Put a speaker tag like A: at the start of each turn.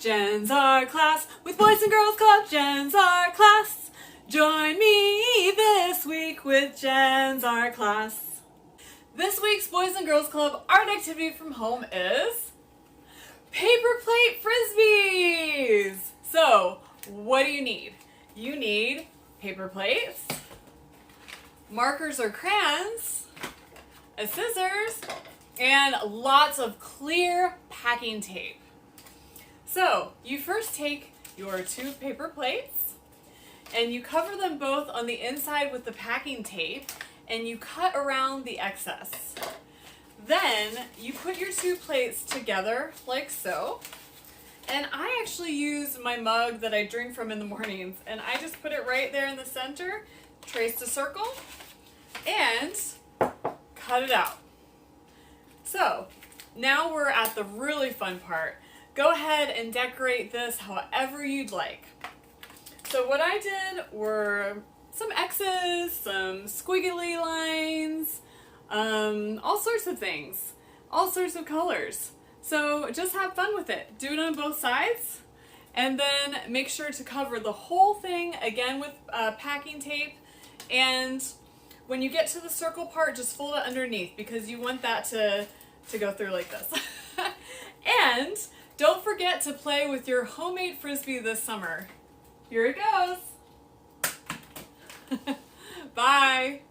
A: Jen's our class, with Boys and Girls Club, Jen's our class. Join me this week with Jen's our class. This week's Boys and Girls Club art activity from home is paper plate frisbees. So, what do you need? You need paper plates, markers or crayons, a scissors, and lots of clear packing tape. So, you first take your 2 paper plates and you cover them both on the inside with the packing tape and you cut around the excess. Then you put your 2 plates together like so. And I actually use my mug that I drink from in the mornings, and I just put it right there in the center, traced a circle, and cut it out. So now we're at the really fun part. Go ahead and decorate this however you'd like. So what I did were some X's, some squiggly lines, all sorts of things, all sorts of colors. So just have fun with it. Do it on both sides, and then make sure to cover the whole thing again with packing tape. And when you get to the circle part, just fold it underneath because you want that to go through like this. And don't forget to play with your homemade frisbee this summer. Here it goes. Bye.